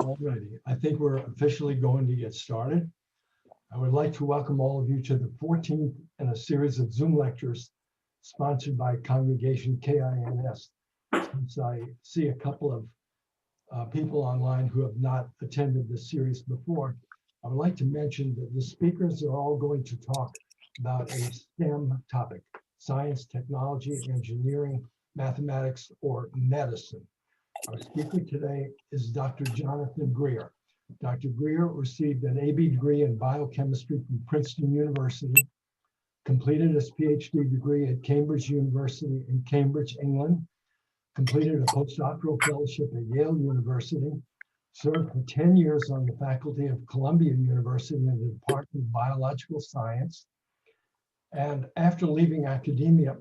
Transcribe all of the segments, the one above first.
Alrighty, I think we're officially going to get started. I would like to welcome all of you to the 14th in a series of Zoom lectures sponsored by Congregation KINS. Since I see a couple of people online who have not attended this series before, I would like to mention that the speakers are all going to talk about a STEM topic: science, technology, engineering, mathematics, or medicine. Our speaker today is Dr. Jonathan Greer. Dr. Greer received an AB degree in biochemistry from Princeton University, completed his PhD degree at Cambridge University in Cambridge, England, completed a postdoctoral fellowship at Yale University, served for 10 years on the faculty of Columbia University in the Department of Biological Science. And after leaving academia,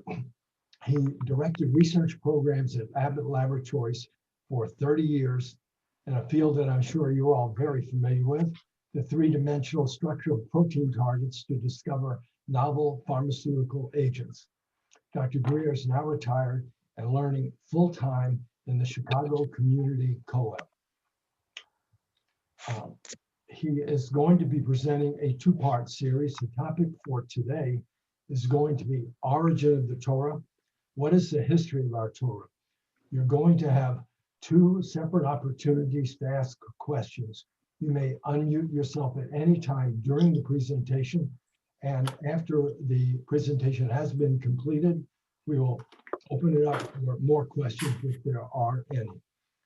he directed research programs at Abbott Laboratories for 30 years in a field that I'm sure you're all very familiar with, the three-dimensional structure of protein targets to discover novel pharmaceutical agents. Dr. Greer is now retired and learning full-time in the Chicago Community Co-op. He is going to be presenting a two-part series. The topic for today is going to be origin of the Torah. What is the history of our Torah? You're going to have two separate opportunities to ask questions. You may unmute yourself at any time during the presentation, and after the presentation has been completed, we will open it up for more questions if there are any.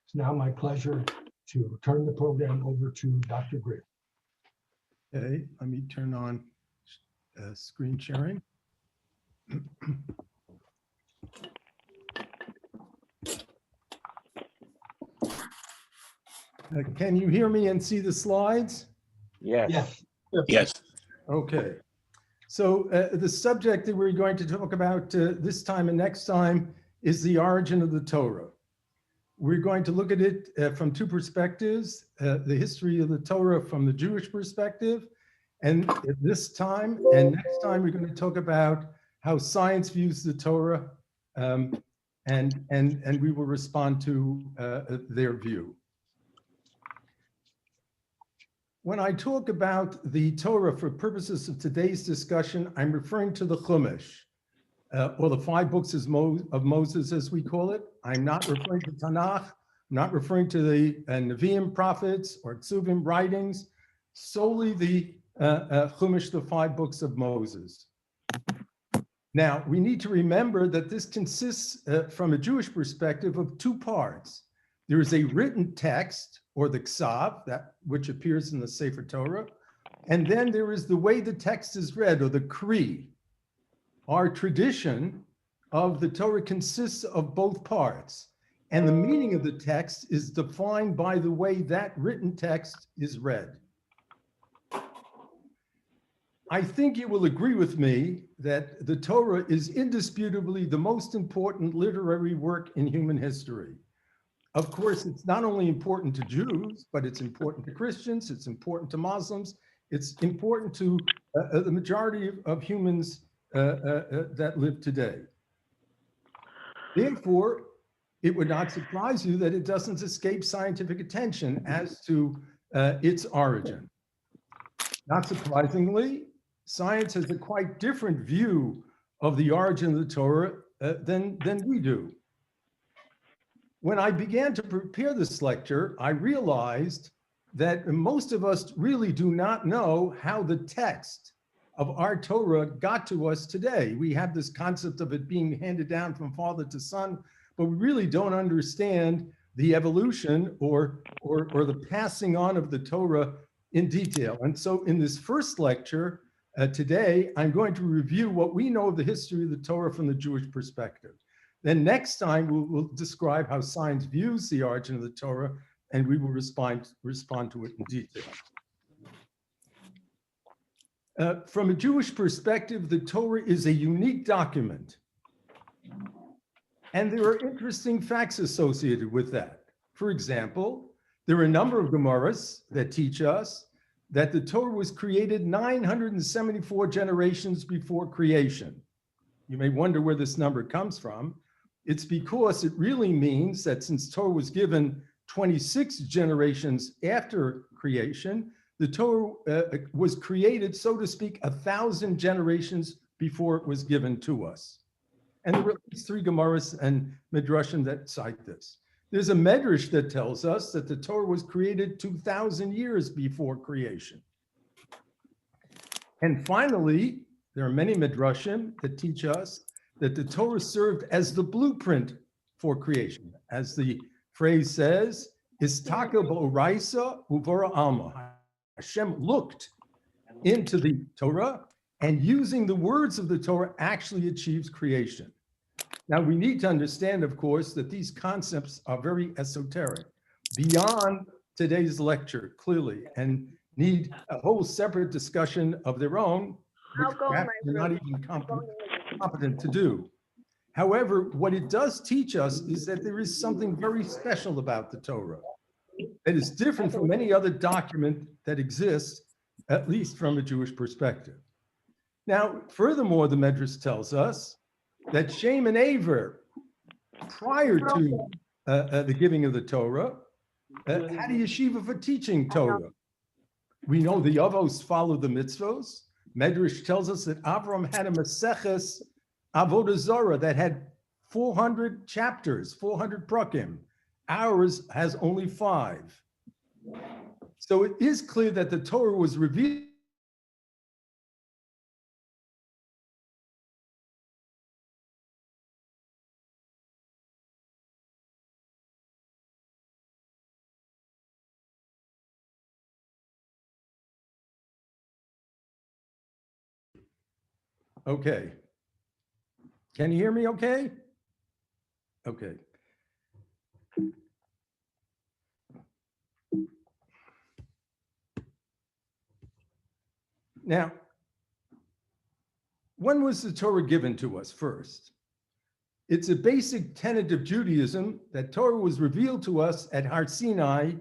It's now my pleasure to turn the program over to Dr. Greer. Okay, let me turn on screen sharing. Can you hear me and see the slides? Yes. Yes. Yes. Okay. So the subject that we're going to talk about this time and next time is the origin of the Torah. We're going to look at it from two perspectives, the history of the Torah from the Jewish perspective, and this time and next time we're going to talk about how science views the Torah, and we will respond to their view. When I talk about the Torah for purposes of today's discussion, I'm referring to the Chumash, or the 5 books of Moses, as we call it. I'm not referring to Tanakh. I'm not referring to the Nevi'im, prophets, or Tzuvim writings, solely the Chumash, the 5 books of Moses. Now, we need to remember that this consists, from a Jewish perspective, of 2 parts. There is a written text, or the Ksav, that which appears in the Sefer Torah, and then there is the way the text is read, or the Kri. Our tradition of the Torah consists of both parts, and the meaning of the text is defined by the way that written text is read. I think you will agree with me that the Torah is indisputably the most important literary work in human history. Of course, it's not only important to Jews, but it's important to Christians, it's important to Muslims, it's important to the majority of humans that live today. Therefore, it would not surprise you that it doesn't escape scientific attention as to its origin. Not surprisingly, science has a quite different view of the origin of the Torah than we do. When I began to prepare this lecture, I realized that most of us really do not know how the text of our Torah got to us today. We have this concept of it being handed down from father to son, but we really don't understand the evolution or the passing on of the Torah in detail. And so in this first lecture today, I'm going to review what we know of the history of the Torah from the Jewish perspective. Then next time, we'll describe how science views the origin of the Torah, and we will respond to it in detail. From a Jewish perspective, the Torah is a unique document. And there are interesting facts associated with that. For example, there are a number of Gemaras that teach us that the Torah was created 974 generations before creation. You may wonder where this number comes from. It's because it really means that since Torah was given 26 generations after creation, the Torah was created, so to speak, 1,000 generations before it was given to us. And there are at least 3 Gemaras and Midrashim that cite this. There's a Medrash that tells us that the Torah was created 2,000 years before creation. And finally, there are many Midrashim that teach us that the Torah served as the blueprint for creation. As the phrase says, Istaka ba'oraisa uvora alma. Hashem looked into the Torah, and using the words of the Torah actually achieves creation. Now, we need to understand, of course, that these concepts are very esoteric, beyond today's lecture, clearly, and need a whole separate discussion of their own, which perhaps we're not even competent to do. However, what it does teach us is that there is something very special about the Torah that is different from any other document that exists, at least from a Jewish perspective. Now, furthermore, the Medrash tells us that Shem and Aver, prior to the giving of the Torah, had a yeshiva for teaching Torah. We know the Avos followed the mitzvos. Medrash tells us that Avram had a Maseches Avodah Zarah that had 400 chapters, 400 prakim. Ours has only 5. So it is clear that the Torah was revealed. Okay. Can you hear me okay? Okay. Now, when was the Torah given to us first? It's a basic tenet of Judaism that Torah was revealed to us at Har Sinai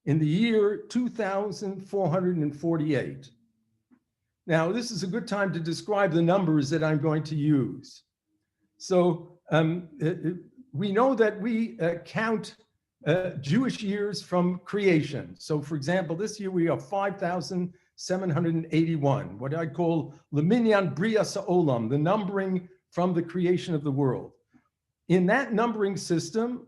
in the year 2448. Now, this is a good time to describe the numbers that I'm going to use. So we know that we count Jewish years from creation. So for example, this year we are 5,781, what I call Leminyan Brias Ha'olam, the numbering from the creation of the world. In that numbering system,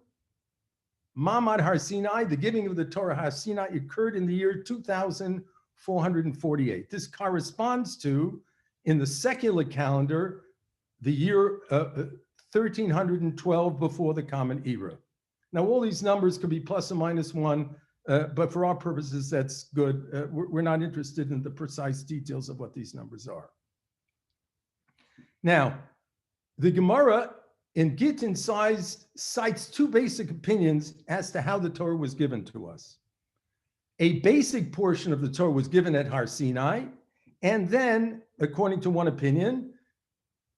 Ma'amad Har Sinai, the giving of the Torah Har Sinai, occurred in the year 2448. This corresponds to, in the secular calendar, the year 1312 before the Common Era. Now, all these numbers could be plus or minus 1, but for our purposes, that's good. We're not interested in the precise details of what these numbers are. Now, the Gemara in Gittin cites 2 basic opinions as to how the Torah was given to us. A basic portion of the Torah was given at Har Sinai, and then, according to one opinion,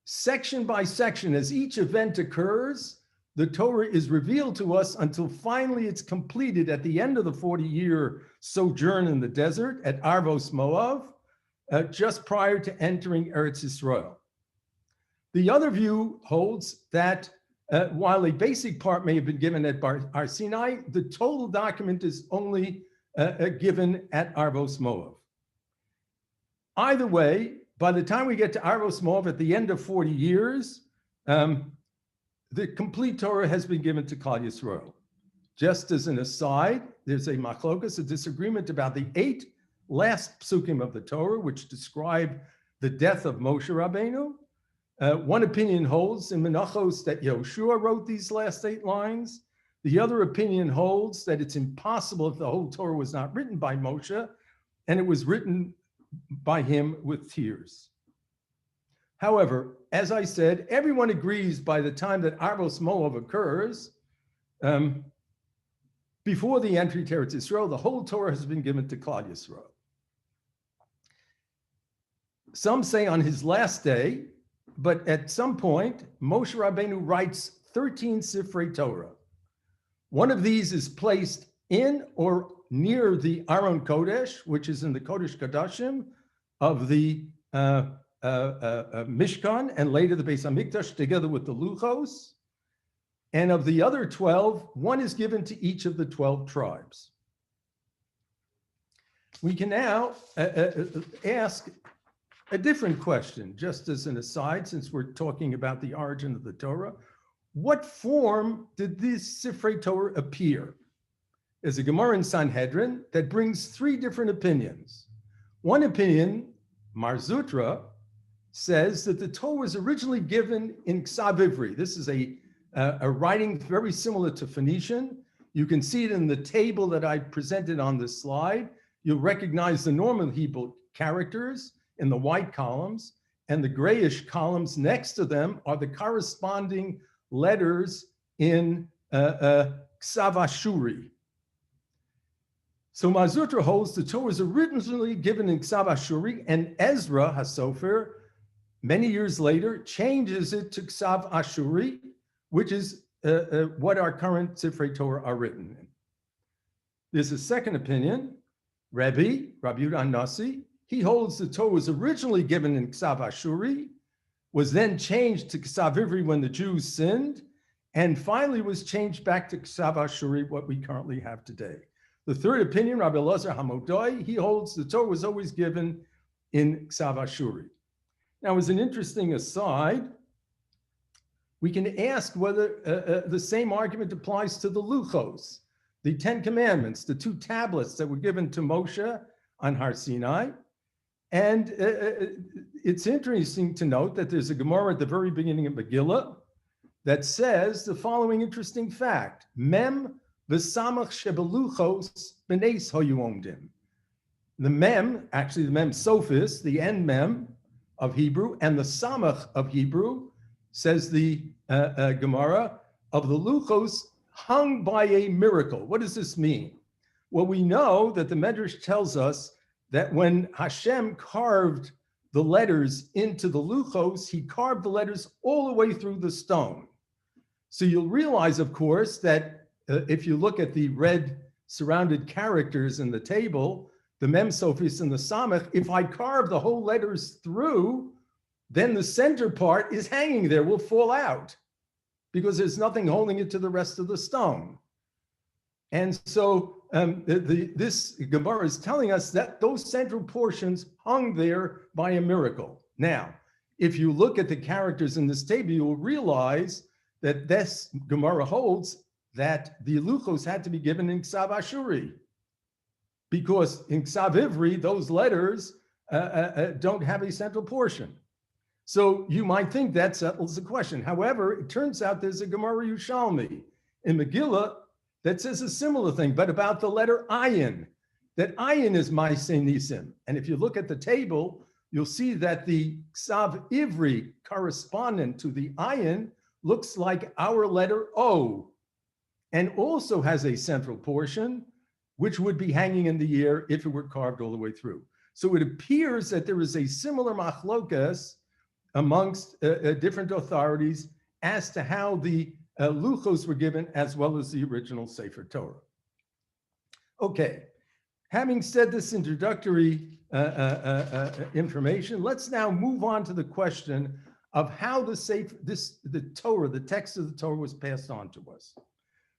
section by section, as each event occurs, the Torah is revealed to us until finally it's completed at the end of the 40-year sojourn in the desert at Arvos Moav, just prior to entering Eretz Yisrael. The other view holds that while a basic part may have been given at Har Sinai, the total document is only given at Arvos Moav. Either way, by the time we get to Arvos Moav at the end of 40 years, the complete Torah has been given to Klal Yisrael. Just as an aside, there's a machlokas, a disagreement about the 8 last psukim of the Torah, which describe the death of Moshe Rabbeinu. One opinion holds in Menachos that Yehoshua wrote these last 8 lines. The other opinion holds that it's impossible if the whole Torah was not written by Moshe, and it was written by him with tears. However, as I said, everyone agrees by the time that Arvos Moav occurs, before the entry to Eretz Yisrael, the whole Torah has been given to Klal Yisrael. Some say on his last day, but at some point, Moshe Rabbeinu writes 13 Sifrei Torah. One of these is placed in or near the Aron Kodesh, which is in the Kodesh Kodashim of the Mishkan, and later the Beis Hamikdash, together with the Luchos. And of the other 12, one is given to each of the 12 tribes. We can now ask a different question, just as an aside, since we're talking about the origin of the Torah. What form did this Sifrei Torah appear? There's a Gemara in Sanhedrin that brings three different opinions. One opinion, Mar Zutra, says that the Torah was originally given in Ksav Ivri. This is a writing very similar to Phoenician. You can see it in the table that I presented on this slide. You'll recognize the normal Hebrew characters in the white columns, and the grayish columns next to them are the corresponding letters in Ksav Ashuri. So Mar Zutra holds the Torah was originally given in Ksav Ashuri, and Ezra HaSofer, many years later, changes it to Ksav Ashuri, which is what our current Sifrei Torah are written in. There's a second opinion, Rabbi Yehuda Nasi. He holds the Torah was originally given in Ksav Ashuri, was then changed to Ksav Ivri when the Jews sinned, and finally was changed back to Ksav Ashuri, what we currently have today. The third opinion, Rabbi Elazar Hamodai, he holds the Torah was always given in Ksav Ashuri. Now, as an interesting aside, we can ask whether the same argument applies to the Luchos, the 10 Commandments, the 2 tablets that were given to Moshe on Har Sinai. And it's interesting to note that there's a Gemara at the very beginning of Megillah that says the following interesting fact: Mem v'samach shebeluchos b'neis hoyu omdim. The Mem, actually the Mem Sophis, the end Mem of Hebrew, and the Samach of Hebrew, says the Gemara, of the Luchos hung by a miracle. What does this mean? Well, we know that the Medrash tells us that when Hashem carved the letters into the Luchos, he carved the letters all the way through the stone. So you'll realize, of course, that if you look at the red surrounded characters in the table, the Mem Sophis and the Samach, if I carve the whole letters through, then the center part is hanging there, will fall out, because there's nothing holding it to the rest of the stone. And so this Gemara is telling us that those central portions hung there by a miracle. Now, if you look at the characters in this table, you will realize that this Gemara holds that the Luchos had to be given in Ksav Ashuri, because in Ksav Ivri, those letters don't have a central portion. So you might think that settles the question. However, it turns out there's a Gemara Yushalmi in Megillah that says a similar thing, but about the letter Ayin, that Ayin is Ma'aseh Nisim. And if you look at the table, you'll see that the Ksav Ivri correspondent to the Ayin looks like our letter O, and also has a central portion, which would be hanging in the air if it were carved all the way through. So it appears that there is a similar machlokas amongst different authorities as to how the Luchos were given, as well as the original Sefer Torah. Okay, having said this introductory information, let's now move on to the question of how the Torah, the text of the Torah, was passed on to us.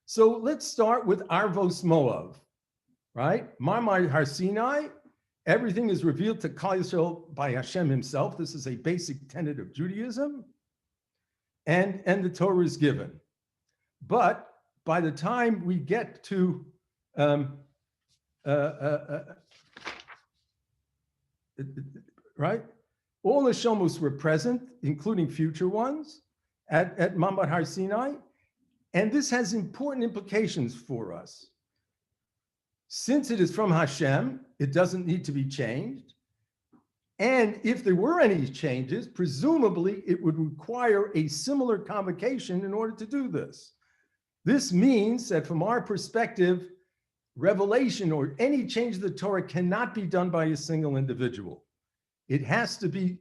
So let's start with Arvos Moav, right? Marmar Har Sinai, everything is revealed to Klal Yisrael by Hashem himself. This is a basic tenet of Judaism, and the Torah is given. But by the time we get to right, all the Shomos were present, including future ones, at Mamad Har Sinai, and this has important implications for us. Since it is from Hashem, it doesn't need to be changed. And if there were any changes, presumably it would require a similar convocation in order to do this. This means that from our perspective, revelation or any change of the Torah cannot be done by a single individual. It has to be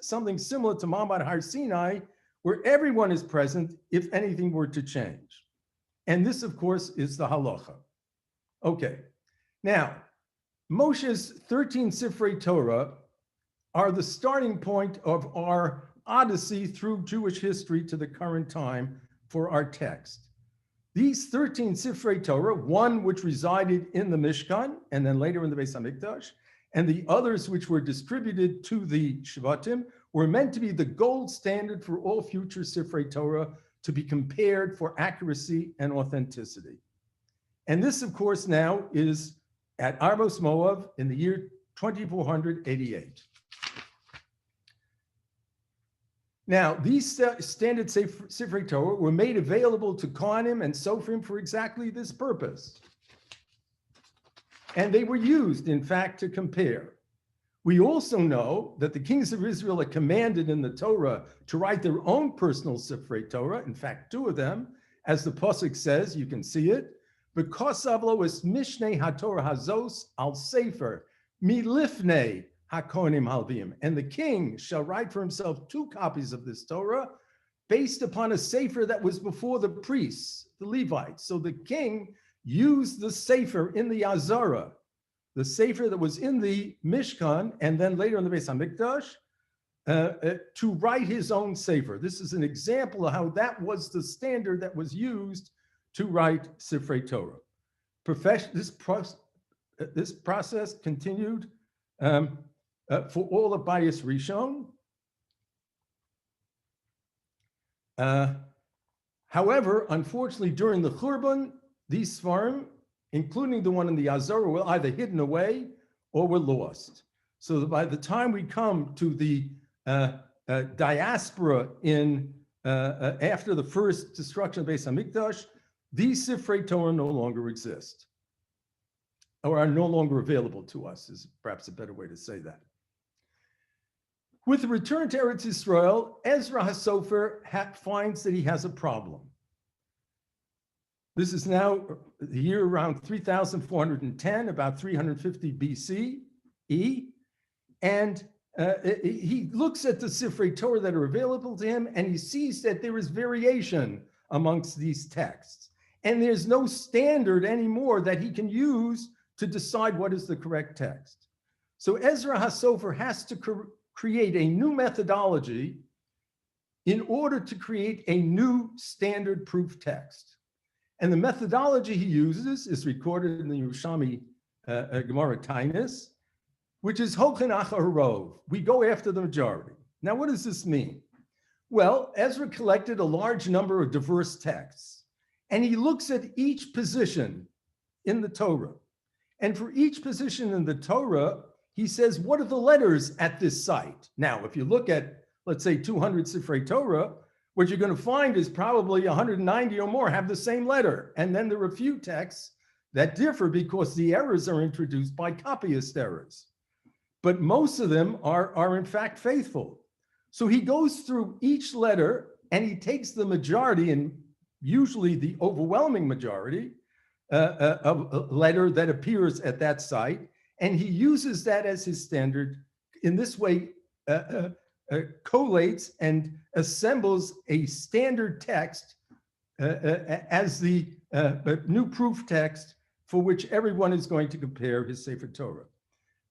something similar to Mamad Har Sinai, where everyone is present if anything were to change. And this, of course, is the halacha. Okay, now, Moshe's 13 Sifrei Torah are the starting point of our odyssey through Jewish history to the current time for our text. These 13 Sifrei Torah, one which resided in the Mishkan and then later in the Beis HaMikdash, and the others which were distributed to the Shvatim, were meant to be the gold standard for all future Sifrei Torah to be compared for accuracy and authenticity. And this, of course, now is at Arbos Moav in the year 2488. Now, these standard Sifrei Torah were made available to Kohanim and Sofrim for exactly this purpose. And they were used, in fact, to compare. We also know that the kings of Israel are commanded in the Torah to write their own personal Sifrei Torah, in fact, 2 of them, as the Pasuk says, you can see it, V'kosav lo es mishnei haTorah hazos al sefer milifnei hakonim halvim. And the king shall write for himself 2 copies of this Torah based upon a sefer that was before the priests, the Levites. So the king used the sefer in the Azara, the sefer that was in the Mishkan, and then later in the Beis HaMikdash, to write his own sefer. This is an example of how that was the standard that was used to write Sifrei Torah. This process continued for all of Bayis Rishon. However, unfortunately, during the Churban, these Sfarim, including the one in the Azara, were either hidden away or were lost. So that by the time we come to the diaspora in after the first destruction of Beis HaMikdash, these Sifrei Torah no longer exist, or are no longer available to us, is perhaps a better way to say that. With the return to Eretz Yisrael, Ezra HaSofer finds that he has a problem. This is now the year around 3,410, about 350 BCE, and he looks at the Sifrei Torah that are available to him, and he sees that there is variation amongst these texts. And there's no standard anymore that he can use to decide what is the correct text. So Ezra HaSofer has to create a new methodology in order to create a new standard proof text. And the methodology he uses is recorded in the Yerushalmi Gemara Tainis, which is Hochin Achar Rov. We go after the majority. Now, what does this mean? Well, Ezra collected a large number of diverse texts, and he looks at each position in the Torah. And for each position in the Torah, he says, what are the letters at this site? Now, if you look at, let's say, 200 Sifrei Torah, what you're going to find is probably 190 or more have the same letter. And then there are a few texts that differ because the errors are introduced by copyist errors. But most of them are in fact faithful. So he goes through each letter and he takes the majority, and usually the overwhelming majority of a letter that appears at that site, and he uses that as his standard. In this way, collates and assembles a standard text as the new proof text for which everyone is going to compare his Sefer Torah.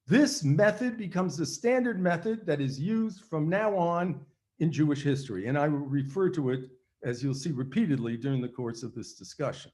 This method becomes the standard method that is used from now on in Jewish history, and I will refer to it, as you'll see, repeatedly during the course of this discussion.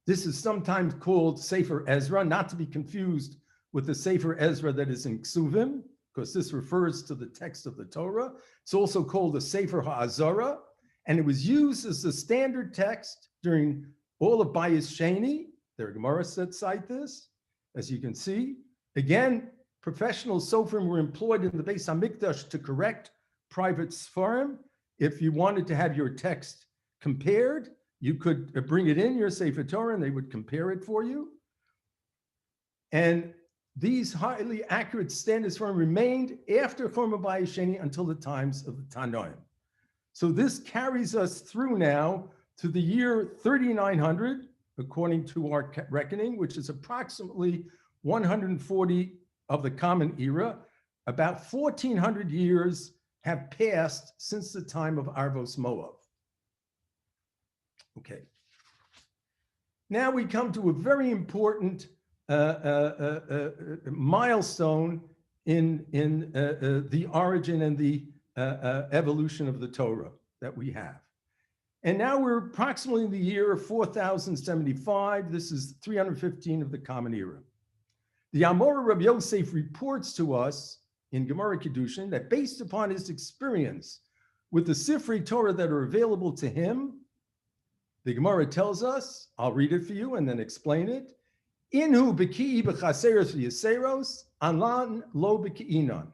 This is sometimes called Sefer Ezra, not to be confused with the Sefer Ezra that is in Ksuvim, because this refers to the text of the Torah. It's also called the Sefer HaAzara, and it was used as the standard text during all of Bayis Sheni. Their Gemara cite this, as you can see. Again, professional Sofrim were employed in the Beis HaMikdash to correct private Sfarim. If you wanted to have your text compared, you could bring it in your Sefer Torah and they would compare it for you. And these highly accurate standards Sfarim remained after Churban Bayis Sheni until the times of the Tanoim. So this carries us through now to the year 3900, according to our reckoning, which is approximately 140 of the Common Era. About 1,400 years have passed since the time of Arbos Moav. Okay. Now we come to a very important milestone in the origin and the evolution of the Torah that we have. And now we're approximately in the year 4075. This is 315 of the Common Era. The Amora Rabbi Yosef reports to us in Gemara Kedushin that based upon his experience with the Sifrei Torah that are available to him, the Gemara tells us, I'll read it for you and then explain it. Inhu b'ki'i b'chaseros v'yaseros, anlan lo b'ki'inan.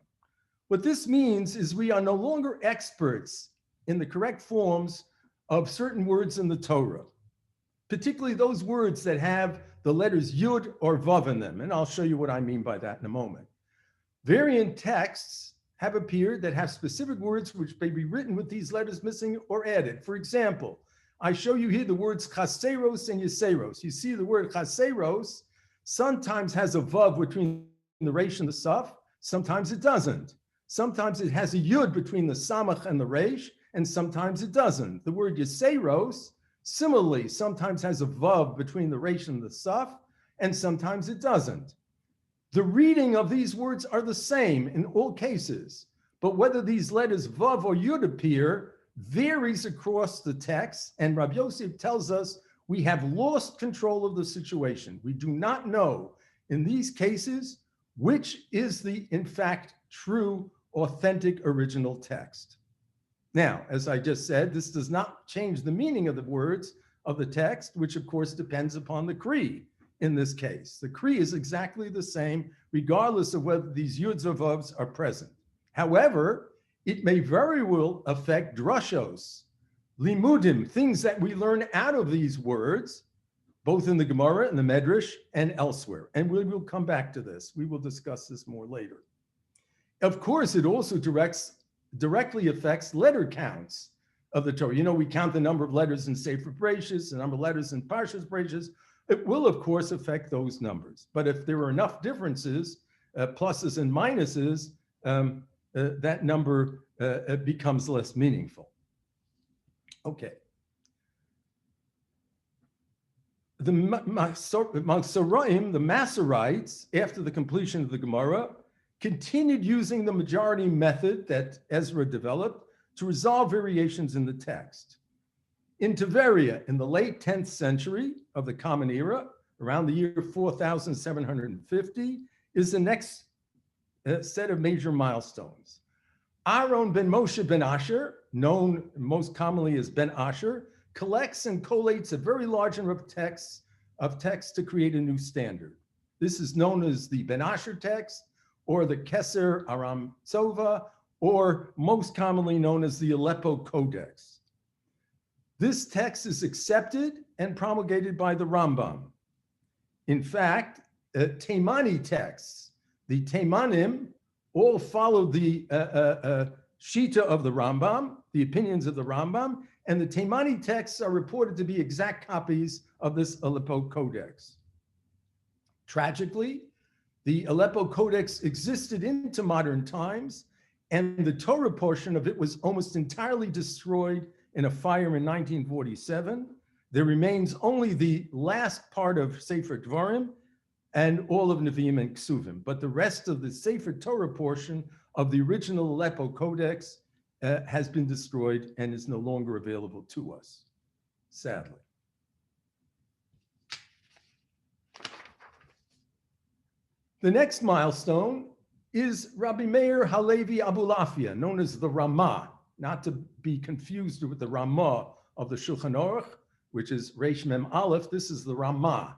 What this means is we are no longer experts in the correct forms of certain words in the Torah, particularly those words that have the letters Yud or Vav in them. And I'll show you what I mean by that in a moment. Variant texts have appeared that have specific words which may be written with these letters missing or added. For example, I show you here the words chaseros and yaseros. You see the word chaseros sometimes has a Vav between the Resh and the Saf, sometimes it doesn't. Sometimes it has a Yud between the Samach and the Resh, and sometimes it doesn't. The word yaseros similarly sometimes has a Vav between the Resh and the Saf, and sometimes it doesn't. The reading of these words are the same in all cases, but whether these letters Vav or Yud appear varies across the text, and Rabbi Yosef tells us we have lost control of the situation. We do not know in these cases which is the, in fact, true, authentic original text. Now, as I just said, this does not change the meaning of the words of the text, which of course depends upon the Cree in this case. The Cree is exactly the same, regardless of whether these Yuds or Vavs are present. However, it may very well affect drushos, limudim, things that we learn out of these words, both in the Gemara and the Medrash and elsewhere. And we will come back to this. We will discuss this more later. Of course, it also directly affects letter counts of the Torah. You know, we count the number of letters in Sefer Bereshis, the number of letters in Parshas Bereshis. It will, of course, affect those numbers. But if there are enough differences, pluses and minuses, that number becomes less meaningful. Okay. The Masoraim, the Masoretes, after the completion of the Gemara, continued using the majority method that Ezra developed to resolve variations in the text. In Tiberia, in the late 10th century of the Common Era, around the year 4750, is the next set of major milestones. Aaron ben Moshe ben Asher, known most commonly as Ben Azer, collects and collates a very large number of texts to create a new standard. This is known as the Ben Azer text, or the Keser Aram Sova, or most commonly known as the Aleppo Codex. This text is accepted and promulgated by the Rambam. In fact, Taimani texts, the Taimanim, all follow the Shita of the Rambam, the opinions of the Rambam, and the Taimani texts are reported to be exact copies of this Aleppo Codex. Tragically, the Aleppo Codex existed into modern times, and the Torah portion of it was almost entirely destroyed in a fire in 1947. There remains only the last part of Sefer Dvarim and all of Nevi'im and Ksuvim, but the rest of the Sefer Torah portion of the original Aleppo Codex has been destroyed and is no longer available to us, sadly. The next milestone is Rabbi Meir Halevi Abulafia, known as the Rama, not to be confused with the Rama of the Shulchan Aruch, which is Reish Mem Aleph. This is the Rama.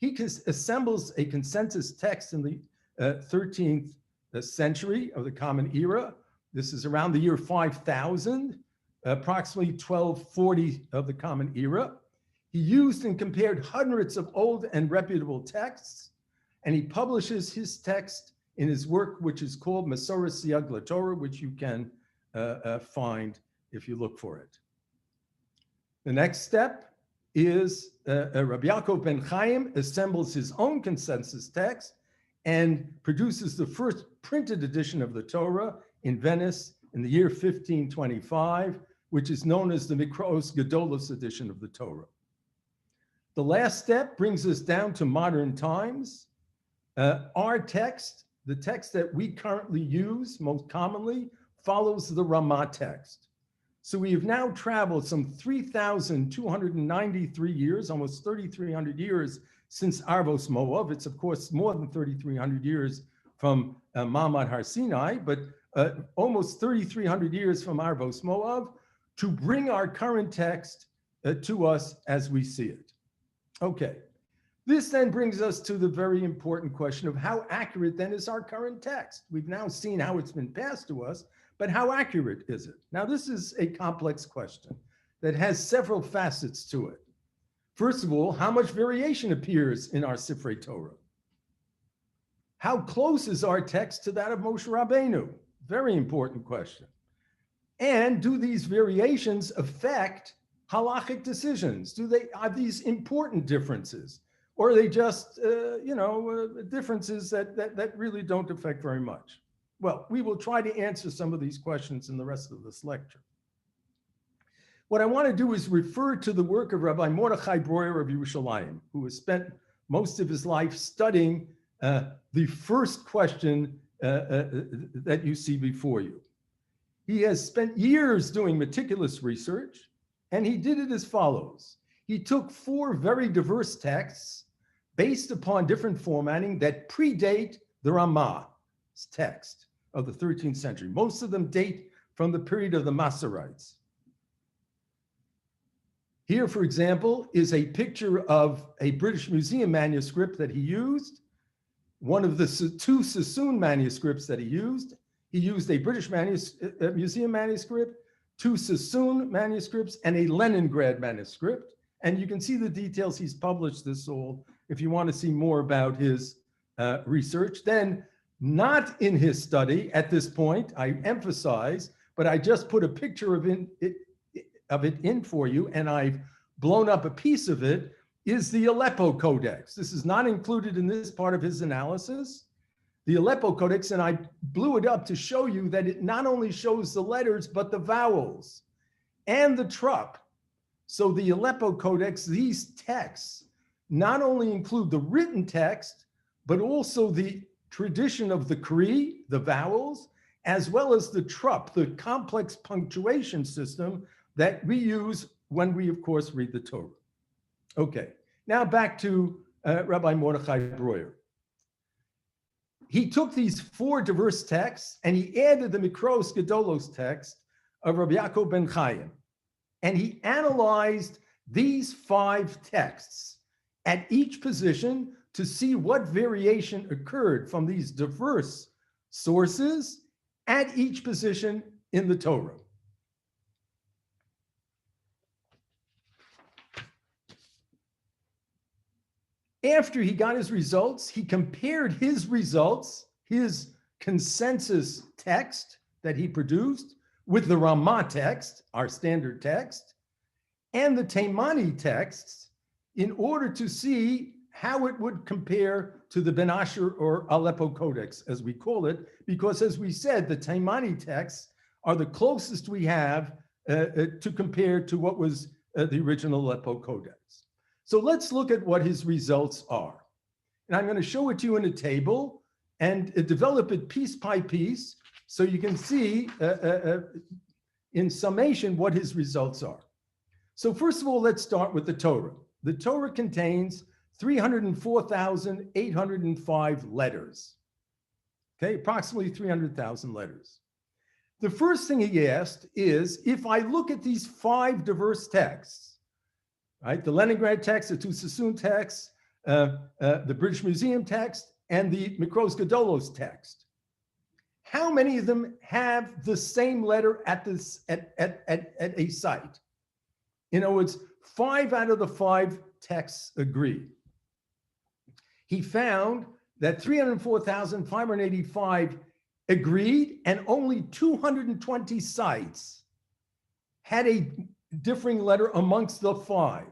He assembles a consensus text in the 13th century of the Common Era. This is around the year 5000, approximately 1240 of the Common Era. He used and compared hundreds of old and reputable texts, and he publishes his text in his work, which is called Masoras Siyag LaTorah, which you can find if you look for it. The next step is Rabbi Yaakov ben Chaim assembles his own consensus text and produces the first printed edition of the Torah in Venice in the year 1525, which is known as the Mikros Gedolos edition of the Torah. The last step brings us down to modern times. Our text, the text that we currently use most commonly, follows the Rama text. So we have now traveled some 3,293 years, almost 3,300 years since Arvos Moav. It's, of course, more than 3,300 years from Ma'amad Har Sinai, but almost 3,300 years from Arvos Moav to bring our current text to us as we see it. Okay. This then brings us to the very important question of how accurate then is our current text. We've now seen how it's been passed to us, but how accurate is it? Now, this is a complex question that has several facets to it. First of all, how much variation appears in our Sifrei Torah? How close is our text to that of Moshe Rabbeinu? Very important question. And do these variations affect halachic decisions? Are these important differences? Or are they just, differences that really don't affect very much? Well, we will try to answer some of these questions in the rest of this lecture. What I want to do is refer to the work of Rabbi Mordechai Breuer of Yerushalayim, who has spent most of his life studying the first question that you see before you. He has spent years doing meticulous research, and he did it as follows. He took 4 very diverse texts based upon different formatting that predate the Rama's text of the 13th century. Most of them date from the period of the Masorites. Here, for example, is a picture of a British Museum manuscript that he used, one of the 2 Sassoon manuscripts that he used. He used a British Museum manuscript, 2 Sassoon manuscripts, and a Leningrad manuscript. And you can see the details. He's published this all if you want to see more about his research. Then, not in his study at this point, I emphasize, but I just put a picture of it in for you, and I've blown up a piece of it, is the Aleppo Codex. This is not included in this part of his analysis. The Aleppo Codex, and I blew it up to show you that it not only shows the letters, but the vowels and the trup. So the Aleppo Codex, these texts, not only include the written text, but also the tradition of the Kri, the vowels, as well as the trup, the complex punctuation system that we use when we, of course, read the Torah. Okay, now back to Rabbi Mordechai Breuer. He took these 4 diverse texts and he added the Mikros Gedolos text of Rabbi Yaakov ben Chaim. And he analyzed these 5 texts at each position to see what variation occurred from these diverse sources at each position in the Torah. After he got his results, he compared his results, his consensus text that he produced, with the Rama text, our standard text, and the Taimani texts in order to see how it would compare to the Ben Azer or Aleppo Codex, as we call it, because as we said, the Taimani texts are the closest we have to compare to what was the original Aleppo Codex. So let's look at what his results are. And I'm going to show it to you in a table and develop it piece by piece so you can see in summation what his results are. So first of all, let's start with the Torah. The Torah contains 304,805 letters. Okay, approximately 300,000 letters. The first thing he asked is, if I look at these 5 diverse texts, right, the Leningrad text, the 2 Sassoon texts, the British Museum text, and the Mikros Gedolos text, how many of them have the same letter at a site? In other words, 5 out of the 5 texts agree. He found that 304,585 agreed, and only 220 sites had a differing letter amongst the 5.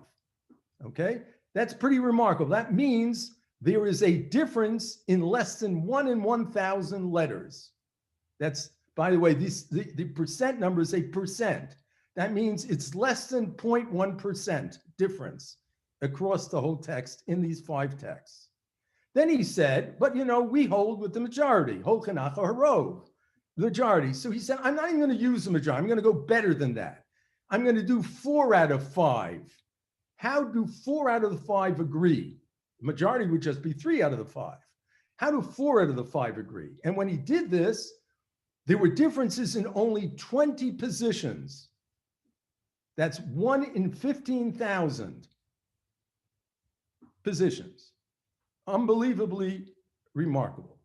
Okay, that's pretty remarkable. That means there is a difference in less than 1 in 1,000 letters. That's, by the way, the percent number is a percent. That means it's less than 0.1% difference across the whole text in these 5 texts. Then he said, but we hold with the majority, Holchanach or Harov. majority. So he said, I'm not even going to use the majority. I'm going to go better than that. I'm going to do 4 out of 5. How do 4 out of the 5 agree? The majority would just be 3 out of the 5. How do 4 out of the 5 agree? And when he did this, there were differences in only 20 positions. That's 1 in 15,000 positions. Unbelievably remarkable.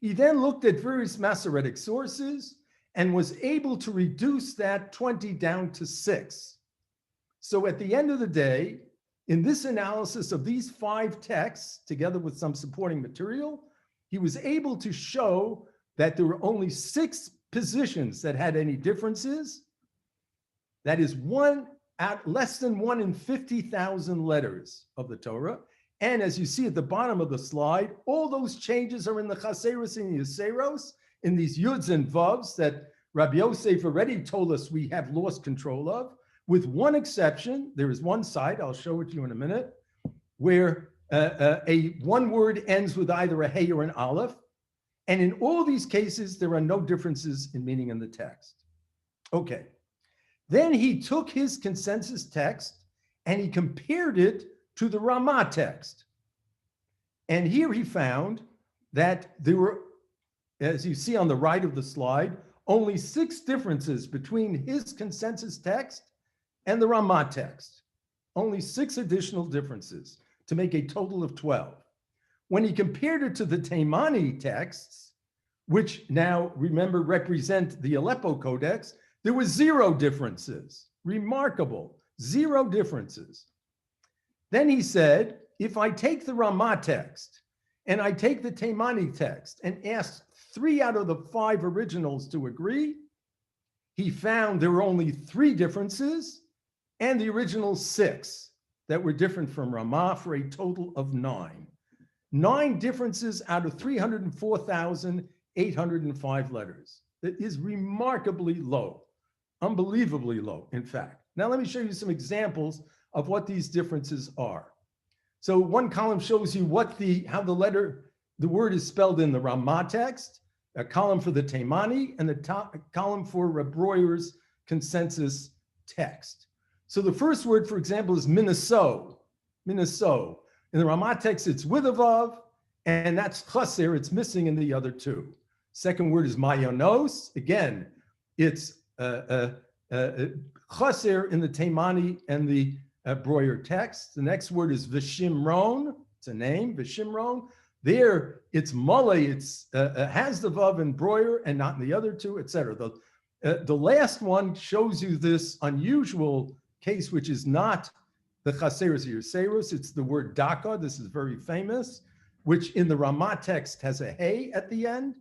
He then looked at various Masoretic sources and was able to reduce that 20 down to 6. So at the end of the day, in this analysis of these 5 texts, together with some supporting material, he was able to show that there were only 6 positions that had any differences. That is less than 1 in 50,000 letters of the Torah. And as you see at the bottom of the slide, all those changes are in the Chaseros and Yeseros, in these Yuds and Vavs that Rabbi Yosef already told us we have lost control of, with one exception. There is one side, I'll show it to you in a minute, where one word ends with either a hey or an aleph. And in all these cases, there are no differences in meaning in the text. Okay. Then he took his consensus text and he compared it to the Rama text. And here he found that there were, as you see on the right of the slide, only 6 differences between his consensus text and the Rama text. Only 6 additional differences to make a total of 12. When he compared it to the Taimani texts, which now, remember, represent the Aleppo Codex, there were 0 differences. Remarkable, 0 differences. Then he said, if I take the Rama text and I take the Taimani text and ask 3 out of the 5 originals to agree, he found there were only 3 differences and the original 6 that were different from Rama, for a total of 9. 9 differences out of 304,805 letters. That is remarkably low, unbelievably low, in fact. Now let me show you some examples of what these differences are. So one column shows you how the word is spelled in the Rama text, a column for the Taimani, and the column for Reb Breuer's consensus text. So the first word, for example, is Minnesota. Minnesota. In the Rama text, it's with a vav, and that's chaser. It's missing in the other 2. Second word is mayonos. Again, it's chaser in the Taimani and the Breuer text. The next word is Vishimron. It's a name, Vishimron. There, it's mole. It's has the vav in Breuer and not in the other 2, etc. The last one shows you this unusual case, which is not the Chaseros or Yeseros. It's the word Daka. This is very famous, which in the Rama text has a hey at the end,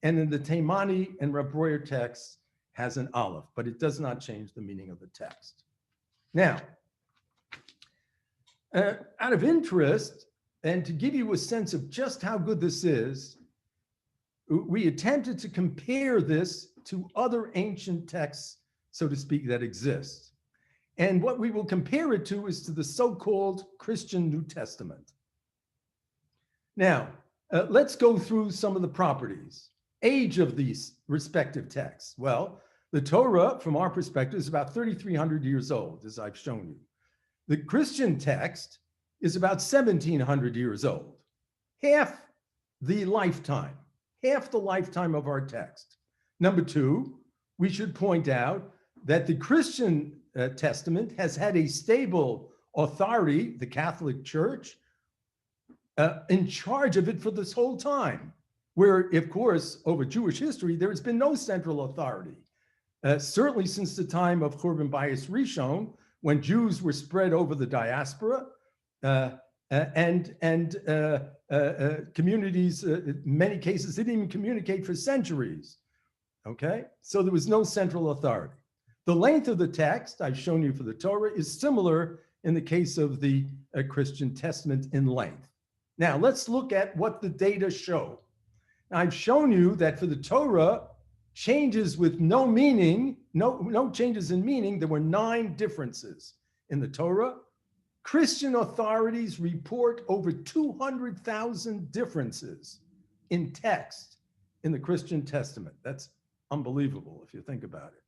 and in the Taimani and Reb Breuer text has an aleph, but it does not change the meaning of the text. Now, out of interest, and to give you a sense of just how good this is, we attempted to compare this to other ancient texts, so to speak, that exist. And what we will compare it to is to the so-called Christian New Testament. Now, let's go through some of the properties. Age of these respective texts. Well, the Torah, from our perspective, is about 3,300 years old, as I've shown you. The Christian text is about 1,700 years old. Half the lifetime of our text. Number 2, we should point out that the Christian Testament has had a stable authority, the Catholic Church, in charge of it for this whole time, where, of course, over Jewish history, there has been no central authority. Certainly since the time of Churban Bayis Rishon, when Jews were spread over the diaspora, and communities, in many cases, didn't even communicate for centuries. Okay, so there was no central authority. The length of the text I've shown you for the Torah is similar in the case of the Christian Testament in length. Now let's look at what the data show. Now, I've shown you that for the Torah, changes with no meaning, no changes in meaning, there were 9 differences in the Torah. Christian authorities report over 200,000 differences in text in the Christian Testament. That's Unbelievable if you think about it.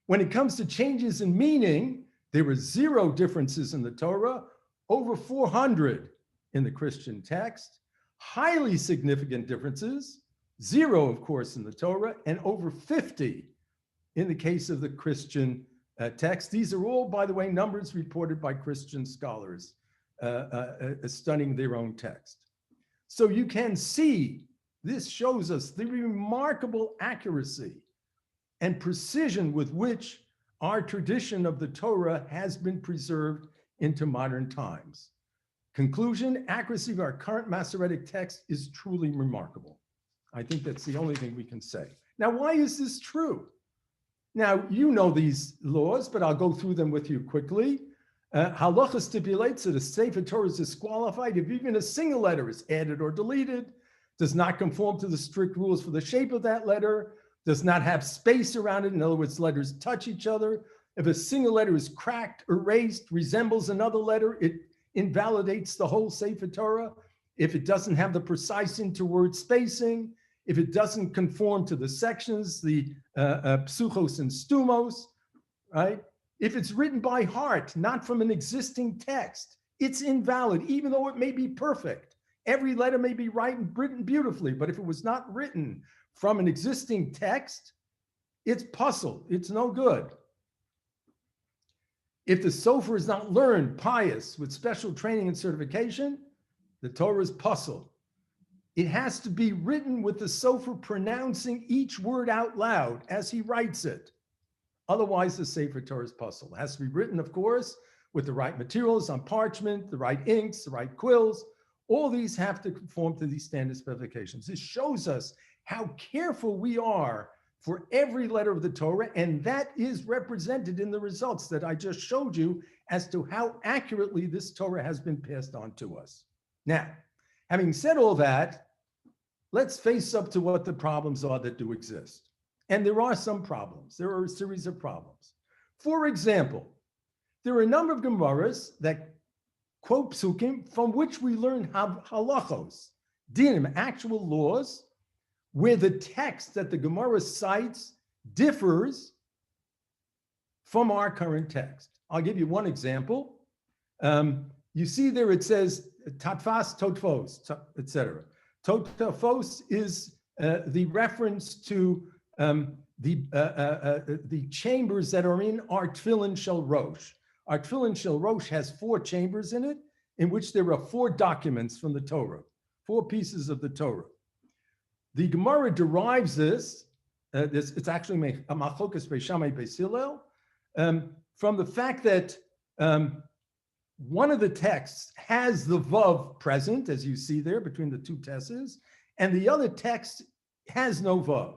When it comes to changes in meaning, there were 0 differences in the Torah, over 400 in the Christian text, highly significant differences, 0, of course, in the Torah, and over 50 in the case of the Christian text. These are all, by the way, numbers reported by Christian scholars studying their own text. So you can see, this shows us the remarkable accuracy and precision with which our tradition of the Torah has been preserved into modern times. Conclusion, accuracy of our current Masoretic text is truly remarkable. I think that's the only thing we can say. Now, why is this true? Now, you know these laws, but I'll go through them with you quickly. Halacha stipulates that a Sefer Torah is disqualified if even a single letter is added or deleted, does not conform to the strict rules for the shape of that letter, does not have space around it. In other words, letters touch each other. If a single letter is cracked, erased, resembles another letter, it invalidates the whole Sefer Torah. If it doesn't have the precise interword spacing, if it doesn't conform to the sections, the psuchos and stumos, right? If it's written by heart, not from an existing text, it's invalid, even though it may be perfect. Every letter may be written beautifully, but if it was not written from an existing text, it's puzzle, it's no good. If the sofer is not learned, pious, with special training and certification, the Torah is puzzle. It has to be written with the sofer pronouncing each word out loud as he writes it. Otherwise, the Sefer Torah is puzzle. It has to be written, of course, with the right materials on parchment, the right inks, the right quills. All these have to conform to these standard specifications. This shows us how careful we are for every letter of the Torah, and that is represented in the results that I just showed you as to how accurately this Torah has been passed on to us. Now, having said all that, let's face up to what the problems are that do exist. And there are some problems. There are a series of problems. For example, there are a number of Gemaras that quote psukim from which we learn halachos, dinim, actual laws, where the text that the Gemara cites differs from our current text. I'll give you one example. You see there it says tatfas, totfos, etc. Totfos is the reference to the chambers that are in our tefillin shel rosh. Our tefillin shel rosh has 4 chambers in it, in which there are 4 documents from the Torah, 4 pieces of the Torah. The Gemara derives this, it's actually a machokas beishamai beisilel, from the fact that one of the texts has the vav present, as you see there between the 2 tesses, and the other text has no vav.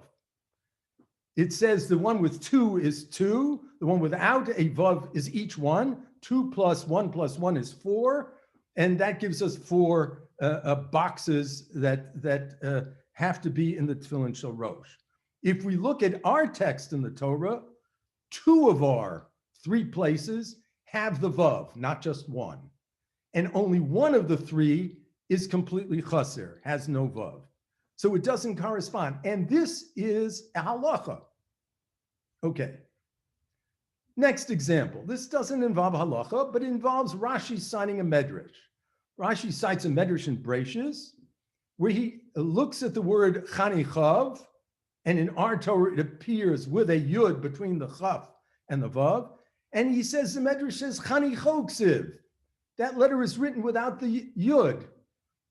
It says the one with 2 is 2, the one without a vav is each one, 2 plus 1 is 4, and that gives us 4 boxes that have to be in the tefillin shel rosh. If we look at our text in the Torah, 2 of our 3 places have the vav, not just 1. And only 1 of the 3 is completely chaser, has no vav. So it doesn't correspond. And this is a halacha. Okay. Next example. This doesn't involve halacha, but involves Rashi citing a medrash. Rashi cites a medrash in Breishis, where he looks at the word chanichav, and in our Torah it appears with a yud between the chaf and the vav, and he says, the medrash says chanichoksiv. That letter is written without the yud,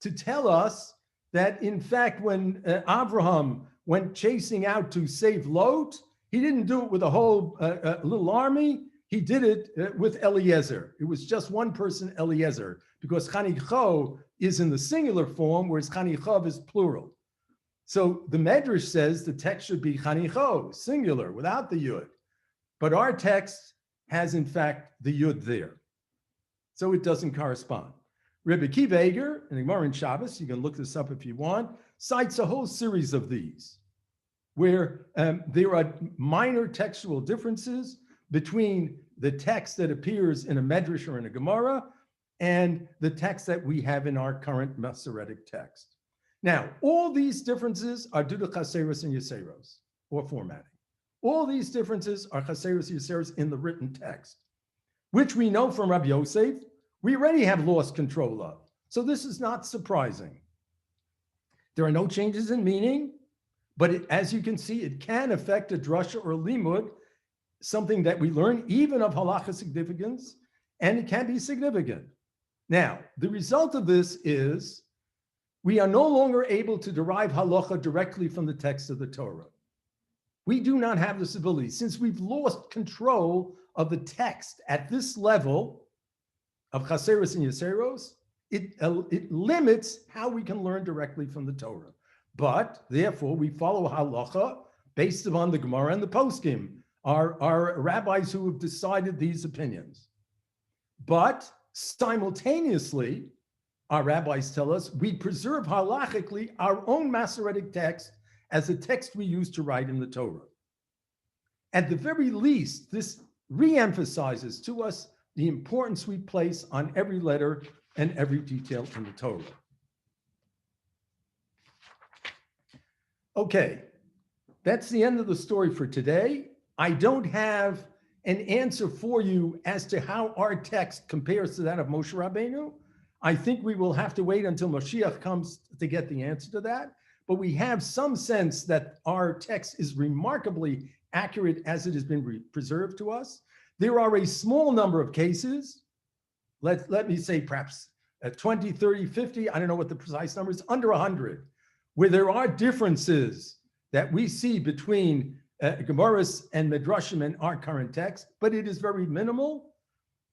to tell us that in fact when Abraham went chasing out to save Lot, he didn't do it with a whole little army. He did it with Eliezer. It was just one person, Eliezer, because chanicho is in the singular form, whereas chanichav is plural. So the Medrash says the text should be chanicho, singular, without the yud. But our text has, in fact, the yud there. So it doesn't correspond. Rebbe Akiva Eiger, in the Gemara in Shabbos, you can look this up if you want, cites a whole series of these, where there are minor textual differences between the text that appears in a Medrash or in a Gemara and the text that we have in our current Masoretic text. Now, all these differences are due to Chaseros and Yeseros. or formatting. All these differences are chaseros yaseros in the written text, which we know from Rabbi Yosef, we already have lost control of. So this is not surprising. There are no changes in meaning, but as you can see, it can affect a drasha or a limud, something that we learn even of halacha significance, and it can be significant. Now, the result of this is we are no longer able to derive halacha directly from the text of the Torah. We do not have this ability. Since we've lost control of the text at this level of chaseros and yaseros, it limits how we can learn directly from the Torah. But therefore, we follow halacha based upon the Gemara and the poskim, our rabbis who have decided these opinions. But simultaneously, our rabbis tell us we preserve halachically our own Masoretic text as a text we use to write in the Torah. At the very least, this re-emphasizes to us the importance we place on every letter and every detail in the Torah. Okay, that's the end of the story for today. I don't have an answer for you as to how our text compares to that of Moshe Rabbeinu. I think we will have to wait until Mashiach comes to get the answer to that. But we have some sense that our text is remarkably accurate as it has been preserved to us. There are a small number of cases, let me say perhaps 20, 30, 50, I don't know what the precise number is, under 100, where there are differences that we see between Gemaras and Midrashim and our current text, but it is very minimal.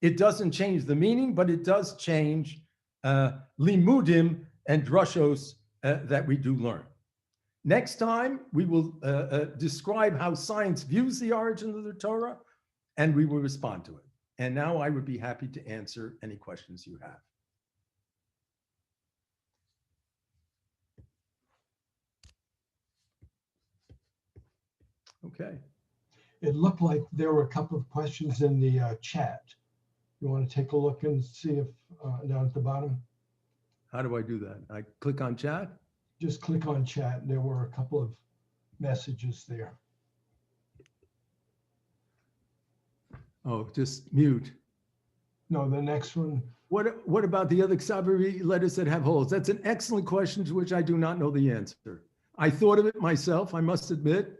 It doesn't change the meaning, but it does change limudim and drushos that we do learn. Next time, we will describe how science views the origin of the Torah, and we will respond to it. And now I would be happy to answer any questions you have. Okay. It looked like there were a couple of questions in the chat. You want to take a look and see if down at the bottom? How do I do that? I click on chat? Just click on chat. There were a couple of messages there. Oh, just mute. No, the next one. What about the other Ksabari letters that have holes? That's an excellent question to which I do not know the answer. I thought of it myself, I must admit,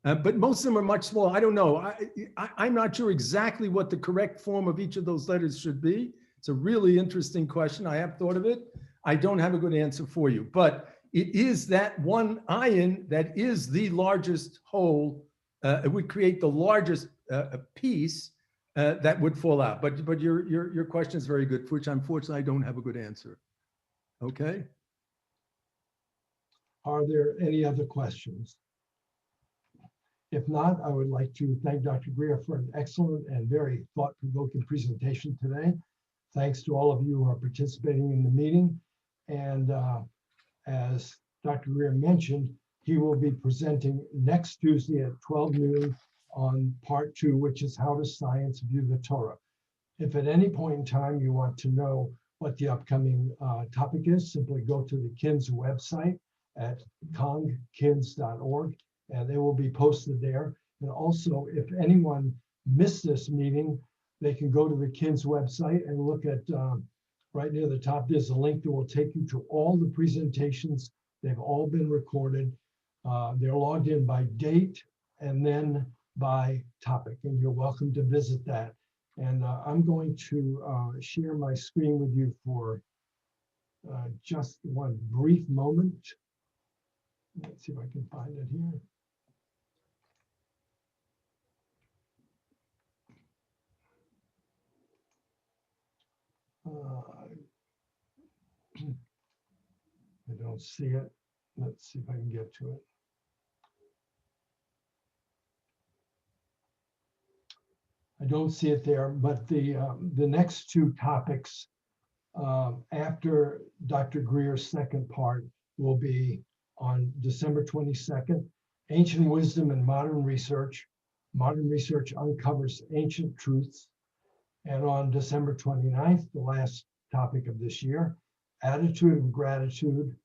but most of them are much smaller. I don't know. I'm not sure exactly what the correct form of each of those letters should be. It's a really interesting question. I have thought of it. I don't have a good answer for you, but it is that one ayin that is the largest hole. It would create the largest piece that would fall out. But your question is very good, for which unfortunately I don't have a good answer. Okay. Are there any other questions? If not, I would like to thank Dr. Greer for an excellent and very thought-provoking presentation today. Thanks to all of you who are participating in the meeting. And as Dr. Greer mentioned, he will be presenting next Tuesday at 12 noon on part 2, which is how does science view the Torah. If at any point in time you want to know what the upcoming topic is, simply go to the KINS website at congkins.org, and they will be posted there. And also, if anyone missed this meeting, they can go to the KINS website and look at right near the top, there's a link that will take you to all the presentations. They've all been recorded. They're logged in by date and then by topic, and you're welcome to visit that. And I'm going to share my screen with you for just one brief moment. Let's see if I can find it here. I don't see it. Let's see if I can get to it. I don't see it there, but the next two topics after Dr. Greer's second part will be on December 22nd, Ancient Wisdom and Modern Research. Modern Research uncovers ancient truths. And on December 29th, the last topic of this year, Attitude of Gratitude,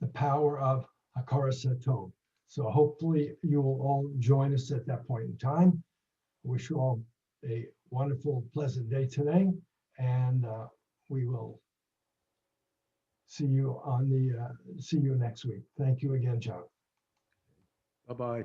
the Power of Hakaras HaTov. So hopefully you will all join us at that point in time. Wish you all a wonderful, pleasant day today, and we will see you next week. Thank you again, John. Bye-bye.